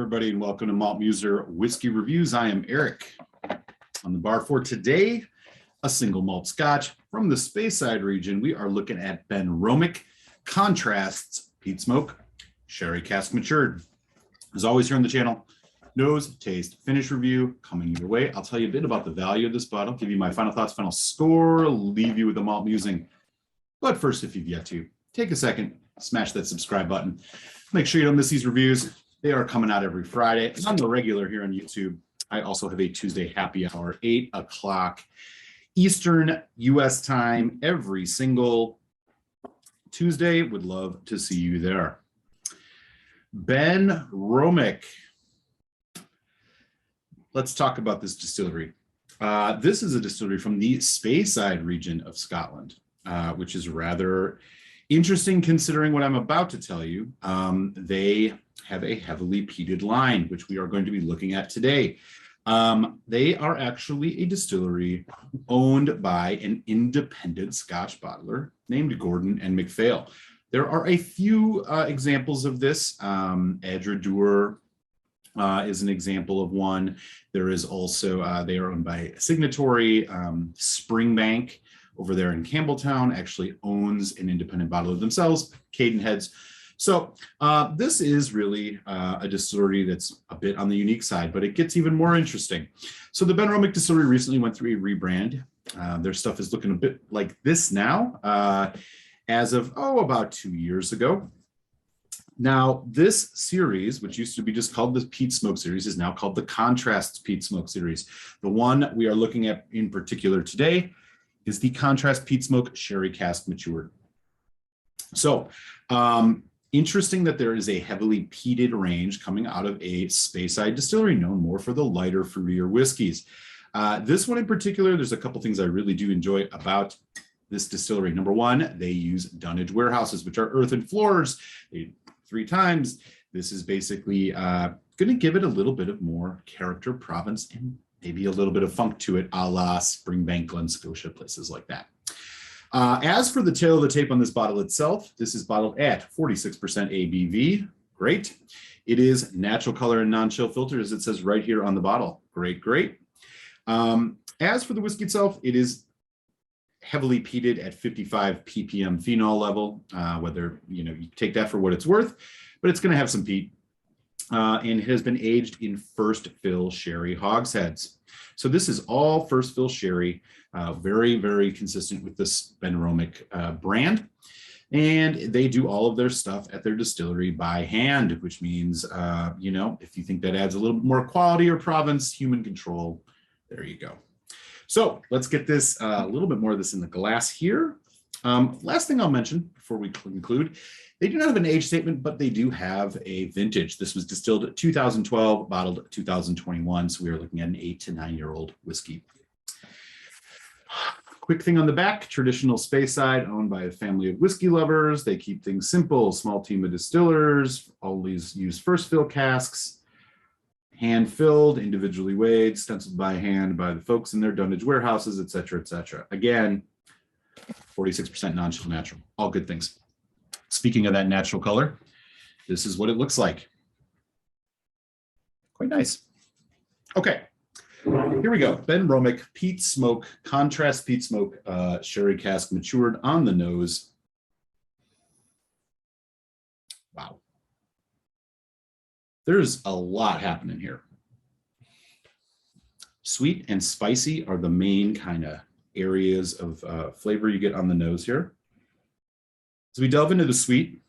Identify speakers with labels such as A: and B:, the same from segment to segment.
A: everybody, and welcome to Malt Muser Whiskey Reviews. I am Eric. On the bar for today, a single malt scotch from the Speyside region. We are looking at Benromach Contrasts Peat Smoke Sherry Cask Matured. As always here on the channel, nose, taste, finish review coming your way. I'll tell you a bit about the value of this bottle, give you my final thoughts, final score, leave you with a malt musing. But first, if you've yet to, take a second, smash that subscribe button. Make sure you don't miss these reviews. They are coming out every Friday. I'm the regular here on YouTube. I also have a Tuesday happy hour, 8 o'clock Eastern US time every single Tuesday. Would love to see you there. Benromach. Let's talk about this distillery. This is a distillery from the Speyside region of Scotland, which is rather interesting considering what I'm about to tell you. They have a heavily peated line, which we are going to be looking at today. They are actually a distillery owned by an independent Scotch bottler named Gordon and MacPhail. There are a few examples of this. Edradour is an example of one. There is also, they are owned by Signatory. Springbank over there in Campbelltown actually owns an independent bottler themselves, Cadenheads. So this is really a distillery that's a bit on the unique side, but it gets even more interesting. So the Benromach distillery recently went through a rebrand. Their stuff is looking a bit like this now, as of, about 2 years ago. Now, this series, which used to be just called the Peat Smoke series, is now called the Contrasts Peat Smoke series. The one we are looking at in particular today is the Contrast Peat Smoke Sherry Cask Matured. So, interesting that there is a heavily peated range coming out of a Speyside distillery known more for the lighter, fruitier whiskeys. This one in particular, there's a couple things I really do enjoy about this distillery. Number one, they use dunnage warehouses, which are earthen floors. 3 times. This is basically going to give it a little bit of more character, province, and maybe a little bit of funk to it, a la Springbank, Glen Scotia, places like that. As for the tail of the tape on this bottle itself, this is bottled at 46% ABV. Great. It is natural color and non-chill filter, as it says right here on the bottle. Great, great. As for the whiskey itself, it is heavily peated at 55 ppm phenol level, whether you take that for what it's worth, but it's going to have some peat. And it has been aged in first fill sherry hogsheads. So this is all first fill sherry, very, very consistent with this Benromach brand. And they do all of their stuff at their distillery by hand, which means, if you think that adds a little bit more quality or province, human control, there you go. So let's get this, a little bit more of this in the glass here. Last thing I'll mention before we conclude, they do not have an age statement, but they do have a vintage. This was distilled 2012, bottled 2021. So we are looking at an 8 to 9 year old whiskey. Quick thing on the back, traditional Speyside, owned by a family of whiskey lovers. They keep things simple, small team of distillers, always use first fill casks, hand filled, individually weighed, stenciled by hand by the folks in their dunnage warehouses, et cetera, et cetera. Again, 46% non-chill natural, all good things. Speaking of that natural color, this is what it looks like. Quite nice. Okay, here we go. Benromach Peat Smoke, Contrast Peat Smoke, Sherry Cask Matured on the nose. Wow. There's a lot happening here. Sweet and spicy are the main kind of areas of flavor you get on the nose here. As we delve into the sweet,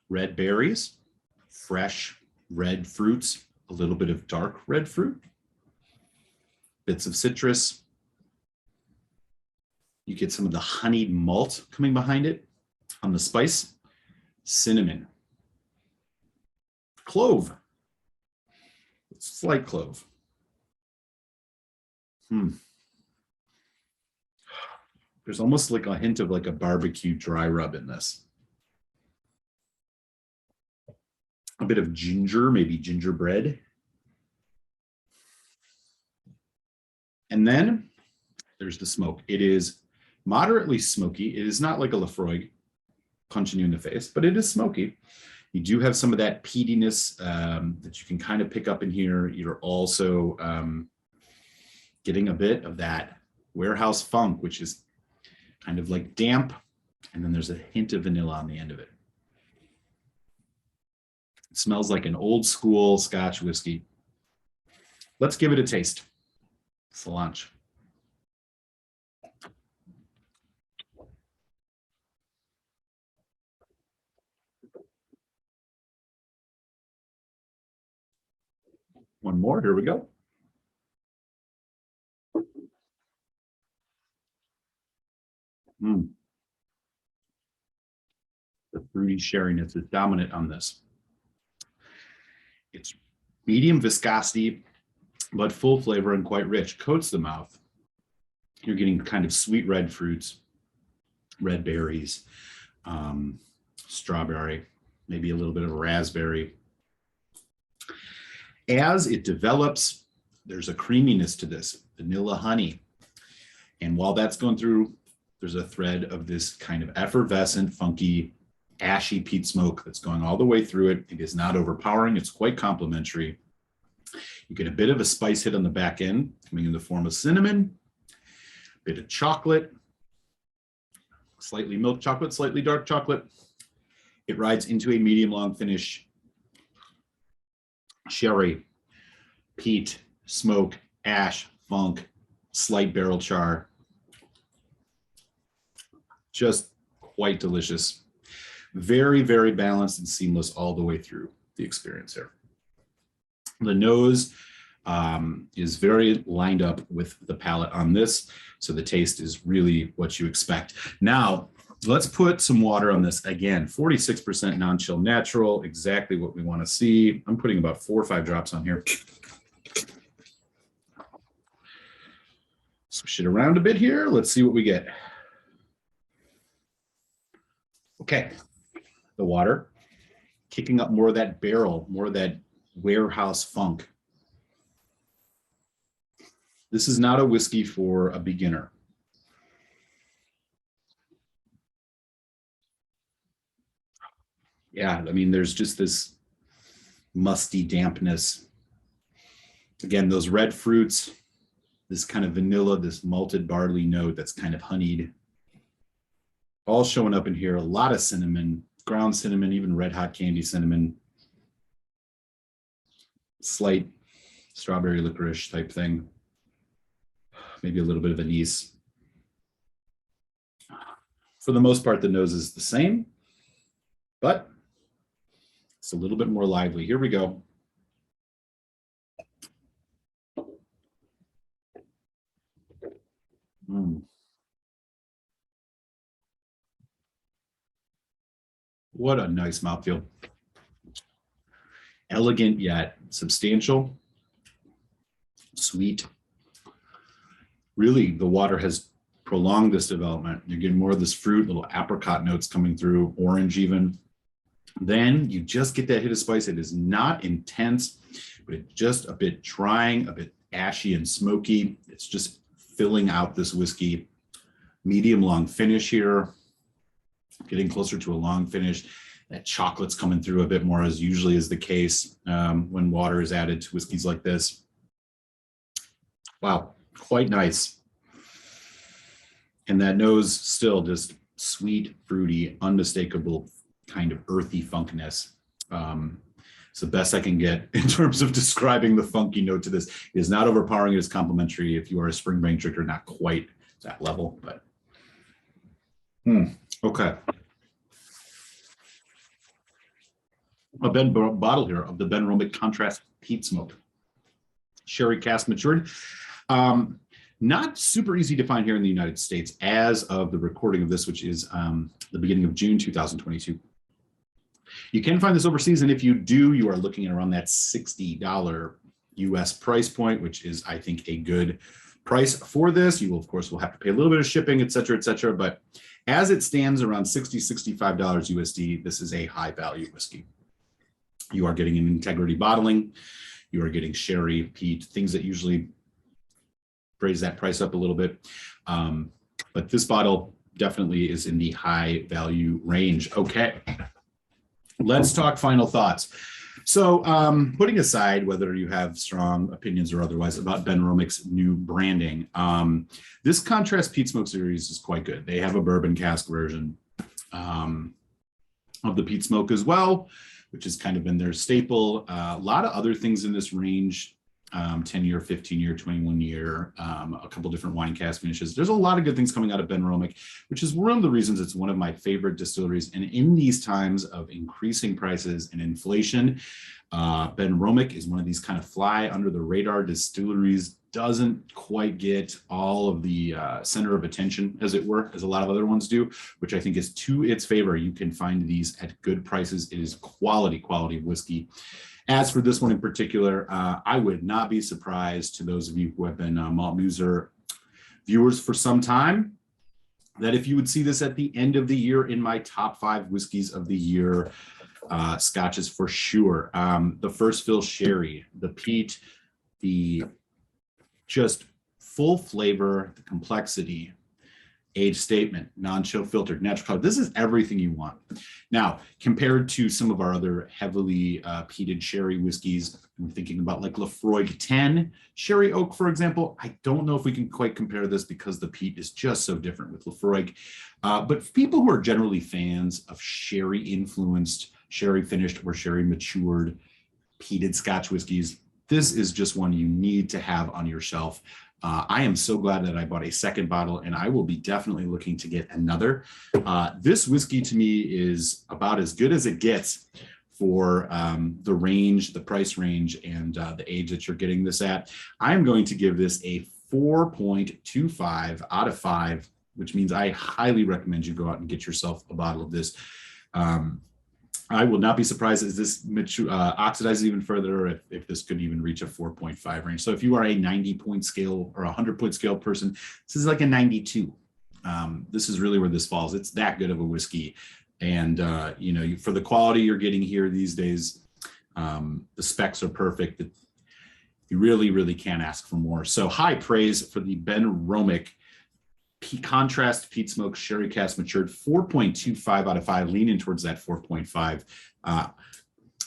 A: red berries, fresh red fruits, a little bit of dark red fruit, bits of citrus. You get some of the honeyed malt coming behind it. On the spice, cinnamon, clove, slight clove. There's almost like a hint of like a barbecue dry rub in this. A bit of ginger, maybe gingerbread. And then there's the smoke. It is moderately smoky. It is not like a Lafroig punching you in the face, but it is smoky. You do have some of that peatiness that you can kind of pick up in here. You're also getting a bit of that warehouse funk, which is kind of like damp. And then there's a hint of vanilla on the end of it. It smells like an old school Scotch whiskey. Let's give it a taste. Solange. One more, here we go. The fruity sherryness is dominant on this. It's medium viscosity, but full flavor and quite rich. Coats the mouth. You're getting kind of sweet red fruits, red berries, strawberry, maybe a little bit of raspberry. As it develops, there's a creaminess to this, vanilla honey. And while that's going through, there's a thread of this kind of effervescent, funky, ashy peat smoke that's going all the way through it. It is not overpowering. It's quite complementary. You get a bit of a spice hit on the back end, coming in the form of cinnamon, a bit of chocolate, slightly milk chocolate, slightly dark chocolate. It rides into a medium long finish. Sherry, peat, smoke, ash, funk, slight barrel char. Just quite delicious. Very, very balanced and seamless all the way through the experience here. The nose is very lined up with the palate on this, so the taste is really what you expect. Now, let's put some water on this. Again, 46% non-chill natural, exactly what we want to see. I'm putting about 4 or 5 drops on here. Switch it around a bit here. Let's see what we get. Okay, the water, kicking up more of that barrel, more of that warehouse funk. This is not a whiskey for a beginner. Yeah, I mean, there's just this musty dampness. Again, those red fruits, this kind of vanilla, this malted barley note that's kind of honeyed, all showing up in here. A lot of cinnamon, ground cinnamon, even red hot candy cinnamon, slight strawberry licorice type thing, maybe a little bit of anise. For the most part, the nose is the same, but it's a little bit more lively. Here we go. What a nice mouthfeel. Elegant yet substantial, sweet. Really, the water has prolonged this development. You're getting more of this fruit, little apricot notes coming through, orange even. Then you just get that hit of spice. It is not intense, but it's just a bit drying, a bit ashy and smoky. It's just filling out this whiskey. Medium long finish here, getting closer to a long finish. That chocolate's coming through a bit more, as usually is the case when water is added to whiskeys like this. Wow, quite nice. And that nose still just sweet, fruity, unmistakable kind of earthy funkness. It's the best I can get in terms of describing the funky note to this. It is not overpowering, it is complementary. If you are a springbank drinker, not quite that level, but okay. A bottle here of the Benromach Contrast Peat Smoke. Sherry cask matured. Not super easy to find here in the United States as of the recording of this, which is the beginning of June 2022. You can find this overseas, and if you do, you are looking at around that $60 US price point, which is, I think, a good price for this. You will, of course, will have to pay a little bit of shipping, et cetera, but as it stands around $60, $65 USD, this is a high value whiskey. You are getting an integrity bottling. You are getting sherry, peat, things that usually raise that price up a little bit. But this bottle definitely is in the high value range. Okay. let's talk final thoughts. So putting aside whether you have strong opinions or otherwise about Benromach's new branding, this Contrast Peat Smoke series is quite good. They have a bourbon cask version of the peat smoke as well, which has kind of been their staple. A lot of other things in this range, 10-year, 15-year, 21-year, a couple different wine cask finishes. There's a lot of good things coming out of Benromach, which is one of the reasons it's one of my favorite distilleries. And in these times of increasing prices and inflation, Benromach is one of these kind of fly under the radar distilleries, doesn't quite get all of the center of attention, as it were, as a lot of other ones do, which I think is to its favor. You can find these at good prices. It is quality whiskey. As for this one in particular, I would not be surprised, to those of you who have been Malt Muser viewers for some time, that if you would see this at the end of the year in my top 5 whiskeys of the year, scotches for sure. The first fill sherry, the peat, the just full flavor, the complexity, age statement, non-chill filtered, natural color. This is everything you want. Now, compared to some of our other heavily peated sherry whiskeys, I'm thinking about like Lafroig 10 Sherry Oak, for example. I don't know if we can quite compare this because the peat is just so different with Lafroig. But for people who are generally fans of sherry influenced, sherry finished, or sherry matured peated Scotch whiskeys, this is just one you need to have on your shelf. I am so glad that I bought a second bottle, and I will be definitely looking to get another. This whiskey to me is about as good as it gets for the range, the price range, and the age that you're getting this at. I'm going to give this a 4.25 out of 5, which means I highly recommend you go out and get yourself a bottle of this. I will not be surprised as this oxidizes even further if this could even reach a 4.5 range. So if you are a 90-point scale or a 100-point scale person, this is like a 92. This is really where this falls. It's that good of a whiskey. And, for the quality you're getting here these days, the specs are perfect. You really, really can't ask for more. So high praise for the Benromach Contrast Peat Smoke Sherry Cask Matured, 4.25 out of 5, leaning towards that 4.5.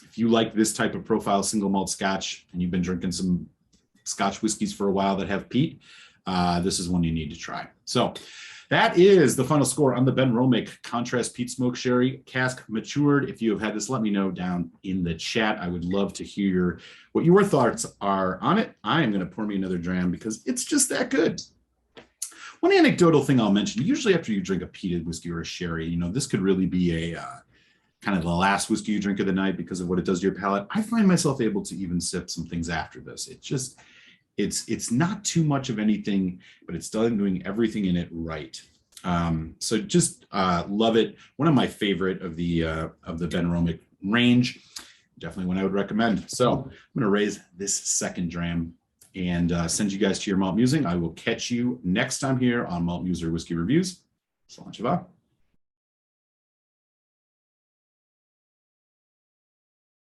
A: If you like this type of profile single malt Scotch and you've been drinking some Scotch whiskeys for a while that have peat, this is one you need to try. So that is the final score on the Benromach Contrast Peat Smoke Sherry Cask Matured. If you have had this, let me know down in the chat. I would love to hear what your thoughts are on it. I am going to pour me another dram because it's just that good. One anecdotal thing I'll mention, usually after you drink a peated whiskey or a sherry, this could really be a kind of the last whiskey you drink of the night because of what it does to your palate. I find myself able to even sip some things after this. It's not too much of anything, but it's done doing everything in it right. So just love it. One of my favorite of the Benromach range. Definitely one I would recommend. So I'm going to raise this second dram and send you guys to your malt musing. I will catch you next time here on Malt Muser Whiskey Reviews. Salam Shabbat.